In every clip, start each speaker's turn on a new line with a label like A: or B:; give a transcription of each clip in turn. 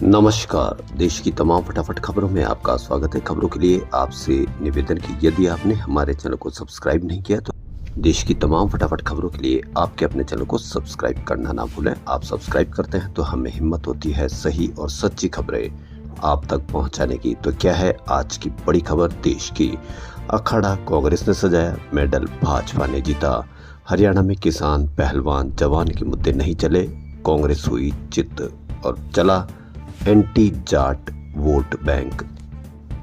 A: नमस्कार। देश की तमाम फटाफट खबरों में आपका स्वागत है। खबरों के लिए आपसे निवेदन कि यदि आपने हमारे चैनल को सब्सक्राइब नहीं किया तो देश की तमाम फटाफट खबरों के लिए आपके अपने चैनल को सब्सक्राइब करना ना भूलें। आप सब्सक्राइब करते हैं तो हमें हिम्मत होती है सही और सच्ची खबरें आप तक पहुंचाने की। तो क्या है आज की बड़ी खबर देश की? अखाड़ा कांग्रेस ने सजाया, मेडल भाजपा ने जीता। हरियाणा में किसान, पहलवान, जवान के मुद्दे नहीं चले, कांग्रेस हुई चित और चला anti Jat vote bank.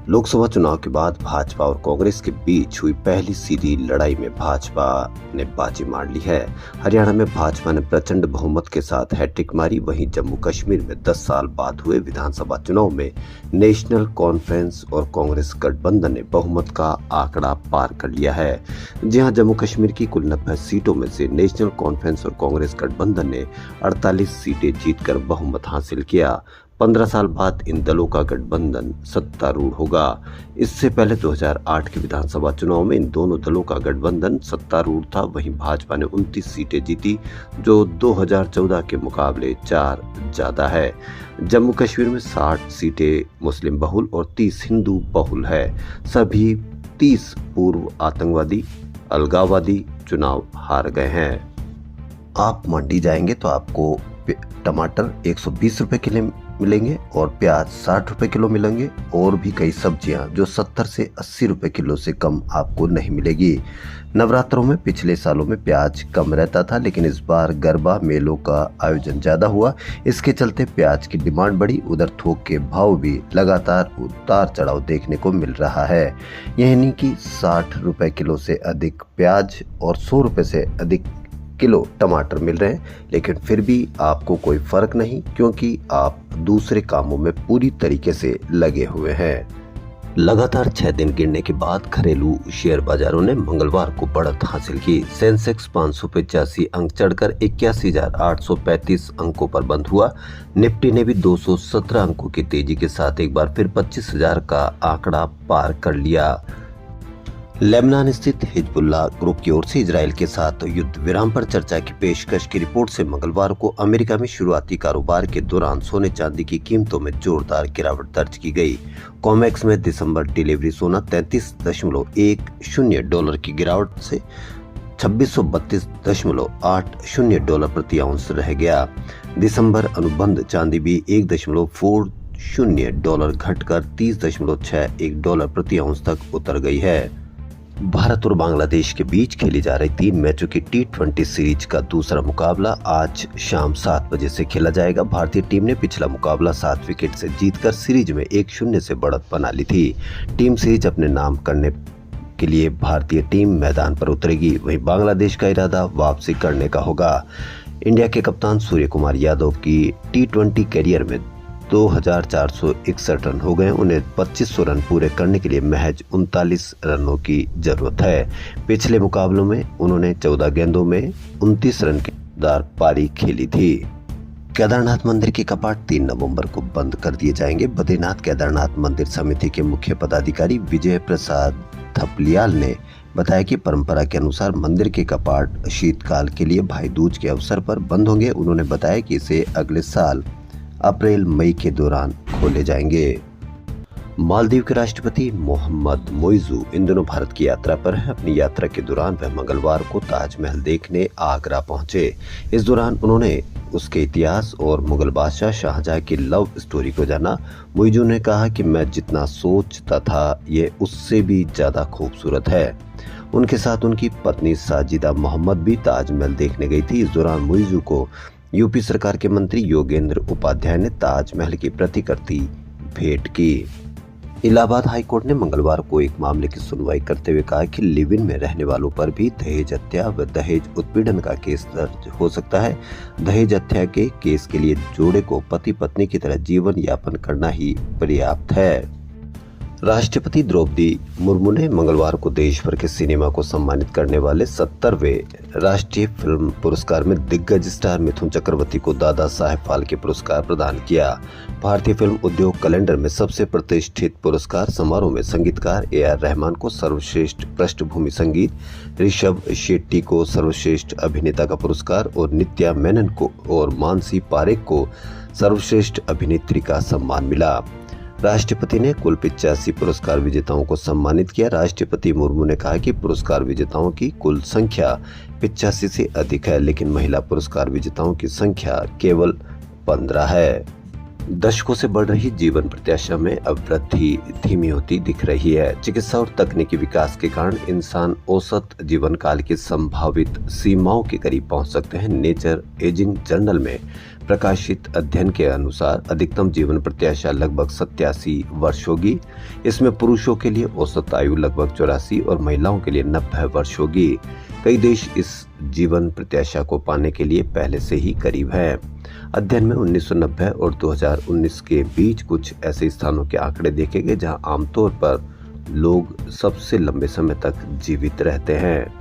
A: Lok Sabha चुनाव के बाद भाजपा और कांग्रेस के बीच हुई पहली सीधी लड़ाई में भाजपा ने बाजी मार ली है। हरियाणा में भाजपा ने प्रचंड बहुमत के साथ हैट्रिक मारी। वहीं जम्मू कश्मीर में 10 साल बाद हुए विधानसभा चुनाव में नेशनल कॉन्फ्रेंस और कांग्रेस गठबंधन ने बहुमत का आंकड़ा पार कर लिया है। जी हां, जम्मू कश्मीर की कुल 90 सीटों में से नेशनल कॉन्फ्रेंस और कांग्रेस गठबंधन ने 48 सीटें जीतकर बहुमत हासिल किया। 15 साल बाद इन दलों का गठबंधन सत्तारूढ़ होगा। इससे पहले 2008 के विधानसभा चुनाव में इन दोनों दलों का गठबंधन सत्तारूढ़ था। वहीं भाजपा ने 29 सीटें जीती, जो 2014 के मुकाबले 4 ज्यादा है। जम्मू कश्मीर में 60 सीटें मुस्लिम बहुल और 30 हिंदू बहुल है। सभी 30 पूर्व आतंकवादी, अलगाववादी चुनाव हार गए हैं। आप मंडी जाएंगे तो आपको टमाटर 120 रुपए किलो मिलेंगे और प्याज 60 रुपए किलो मिलेंगे और भी कई सब्जियां जो 70 से 80 रुपए किलो से कम आपको नहीं मिलेगी। नवरात्रों में पिछले सालों में प्याज कम रहता था, लेकिन इस बार गरबा मेलों का आयोजन ज्यादा हुआ। इसके चलते प्याज की डिमांड बढ़ी। उधर थोक के भाव भी लगातार उतार चढ़ाव देखने को मिल रहा है। यानी कि 60 रुपए किलो से अधिक प्याज और 100 रुपए से अधिक किलो टमाटर मिल रहे हैं, लेकिन फिर भी आपको कोई फर्क नहीं, क्योंकि आप दूसरे कामों में पूरी तरीके से लगे हुए हैं। लगातार 6 दिन गिरने के बाद घरेलू शेयर बाजारों ने मंगलवार को बढ़त हासिल की। सेंसेक्स 585 अंक चढ़कर 81,835 अंकों पर बंद हुआ। निफ्टी ने भी 217 अंकों की तेजी के साथ एक बार फिर 25,000 का आंकड़ा पार कर लिया। लेबनान स्थित हिजबुल्लाह ग्रुप की ओर से इजरायल के साथ युद्ध विराम पर चर्चा की पेशकश की रिपोर्ट से मंगलवार को अमेरिका में शुरुआती कारोबार के दौरान सोने चांदी की कीमतों में जोरदार गिरावट दर्ज की गई। कॉमेक्स में दिसंबर डिलीवरी सोना 33.10 डॉलर की गिरावट से 2632.80 डॉलर प्रति आउंस रह गया। दिसंबर अनुबंध चांदी भी 1.40 डॉलर घटकर 30.61 डॉलर प्रति आउंस तक उतर गई है। भारत और बांग्लादेश के बीच खेली जा रही 3 मैचों की T20 सीरीज का दूसरा मुकाबला आज शाम 7 बजे से खेला जाएगा। भारतीय टीम ने पिछला मुकाबला 7 विकेट से जीतकर सीरीज में 1-0 से बढ़त बना ली थी। टीम सीरीज अपने नाम करने के लिए भारतीय टीम मैदान पर उतरेगी। वहीं बांग्लादेश का इरादा वापसी करने का होगा। इंडिया के कप्तान सूर्य कुमार यादव की T20 करियर में 2461 रन हो गए। उन्हें 2500 रन पूरे करने के लिए महज 39 रनों की जरूरत है। पिछले मुकाबलों में उन्होंने 14 गेंदों में 29 रन की शानदार पारी खेली थी। केदारनाथ मंदिर के कपाट 3 नवंबर को बंद कर दिए जाएंगे। बद्रीनाथ केदारनाथ मंदिर समिति के मुख्य पदाधिकारी विजय प्रसाद थपलियाल ने बताया कि परंपरा के अनुसार मंदिर के कपाट शीतकाल के लिए भाई दूज के अवसर पर बंद होंगे। उन्होंने बताया कि इसे अगले साल अप्रैल मई के दौरान खोले जाएंगे। मालदीव के राष्ट्रपति मोहम्मद मोइजू इन दिनों भारत की यात्रा पर है। अपनी यात्रा के दौरान वह मंगलवार को ताजमहल देखने आगरा पहुंचे। इस दौरान उन्होंने उसके इतिहास और मुगल बादशाह शाहजहां की लव स्टोरी को जाना। मोइजू ने कहा कि मैं जितना सोचता था ये उससे भी ज्यादा खूबसूरत है। उनके साथ उनकी पत्नी साजिदा मोहम्मद भी ताजमहल देखने गई थी। इस दौरान मोइजू को यूपी सरकार के मंत्री योगेंद्र उपाध्याय ने ताजमहल की प्रतिकृति भेंट की। इलाहाबाद हाईकोर्ट ने मंगलवार को एक मामले की सुनवाई करते हुए कहा कि लिव इन में रहने वालों पर भी दहेज हत्या व दहेज उत्पीड़न का केस दर्ज हो सकता है। दहेज हत्या के केस के लिए जोड़े को पति पत्नी की तरह जीवन यापन करना ही पर्याप्त है। राष्ट्रपति द्रौपदी मुर्मू ने मंगलवार को देश भर के सिनेमा को सम्मानित करने वाले 70वें राष्ट्रीय फिल्म पुरस्कार में दिग्गज स्टार मिथुन चक्रवर्ती को दादा साहेब फाल्के पुरस्कार प्रदान किया। भारतीय फिल्म उद्योग कैलेंडर में सबसे प्रतिष्ठित पुरस्कार समारोह में संगीतकार AR रहमान को सर्वश्रेष्ठ पृष्ठभूमि संगीत, ऋषभ शेट्टी को सर्वश्रेष्ठ अभिनेता का पुरस्कार और नित्या मेनन को और मानसी पारेख को सर्वश्रेष्ठ अभिनेत्री का सम्मान मिला। राष्ट्रपति ने कुल 85 पुरस्कार विजेताओं को सम्मानित किया। राष्ट्रपति मुर्मू ने कहा कि पुरस्कार विजेताओं की कुल संख्या 85 से अधिक है, लेकिन महिला पुरस्कार विजेताओं की संख्या केवल 15 है। दशकों से बढ़ रही जीवन प्रत्याशा में अब वृद्धि धीमी होती दिख रही है। चिकित्सा और तकनीकी विकास के कारण इंसान औसत जीवन काल की संभावित सीमाओं के करीब पहुंच सकते हैं। नेचर एजिंग जर्नल में प्रकाशित अध्ययन के अनुसार अधिकतम जीवन प्रत्याशा लगभग 87 वर्ष होगी। इसमें पुरुषों के लिए औसत आयु लगभग 84 और महिलाओं के लिए 90 वर्ष होगी। कई देश इस जीवन प्रत्याशा को पाने के लिए पहले से ही करीब हैं। अध्ययन में 1990 और 2019 के बीच कुछ ऐसे स्थानों के आंकड़े देखे गए जहां आमतौर पर लोग सबसे लंबे समय तक जीवित रहते हैं।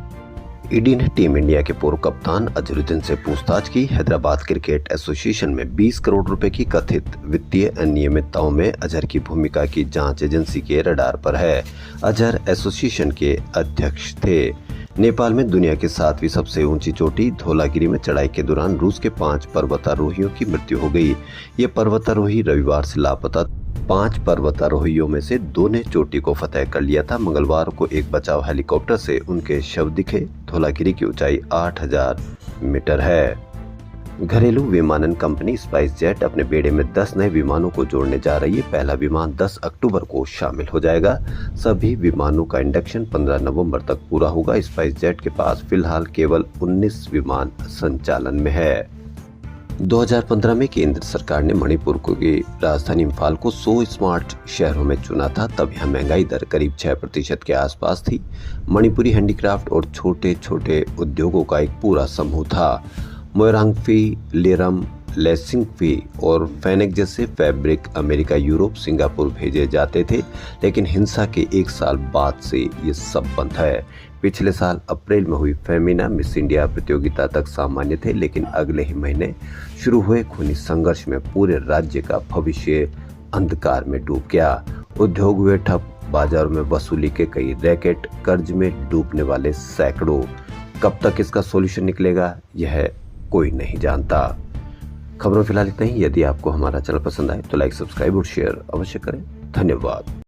A: ईडी ने टीम इंडिया के पूर्व कप्तान अजहरुद्दीन से पूछताछ की। हैदराबाद क्रिकेट एसोसिएशन में 20 करोड़ रुपए की कथित वित्तीय अनियमितताओं में अजहर की भूमिका की जांच एजेंसी के रडार पर है। अजहर एसोसिएशन के अध्यक्ष थे। नेपाल में दुनिया की 7वीं सबसे ऊंची चोटी धौलागिरी में चढ़ाई के दौरान रूस के 5 पर्वतारोहियों की मृत्यु हो गई। ये पर्वतारोही रविवार से लापता 5 पर्वतारोहियों में से 2 ने चोटी को फतह कर लिया था। मंगलवार को एक बचाव हेलीकॉप्टर से उनके शव दिखे। धौलागिरी की ऊंचाई 8000 मीटर है। घरेलू विमानन कंपनी स्पाइस जेट अपने बेड़े में 10 नए विमानों को जोड़ने जा रही है। पहला विमान 10 अक्टूबर को शामिल हो जाएगा। सभी विमानों का इंडक्शन 15 नवंबर तक पूरा होगा। स्पाइस जेट के पास फिलहाल केवल 19 विमान संचालन में है। 2015 में केंद्र सरकार ने मणिपुर की राजधानी इम्फाल को 100 स्मार्ट शहरों में चुना था। तब यहाँ महंगाई दर करीब 6% के आसपास थी। मणिपुरी हैंडीक्राफ्ट और छोटे छोटे उद्योगों का एक पूरा समूह था। मोइरांगफी, लेरम, लेसिंगफी और फेनेक जैसे फैब्रिक अमेरिका, यूरोप, सिंगापुर भेजे जाते थे, लेकिन हिंसा के 1 साल बाद से ये सब बंद है। पिछले साल अप्रैल में हुई फेमिना मिस इंडिया प्रतियोगिता तक सामान्य थे, लेकिन अगले ही महीने शुरू हुए खूनी संघर्ष में पूरे राज्य का भविष्य अंधकार में डूब गया। उद्योग हुए ठप, बाजारों में वसूली के कई रैकेट, कर्ज में डूबने वाले सैकड़ों। कब तक इसका सॉल्यूशन निकलेगा, यह कोई नहीं जानता। खबरों फिलहाल इतना ही। यदि आपको हमारा चैनल पसंद आए तो लाइक, सब्सक्राइब और शेयर अवश्य करें। धन्यवाद।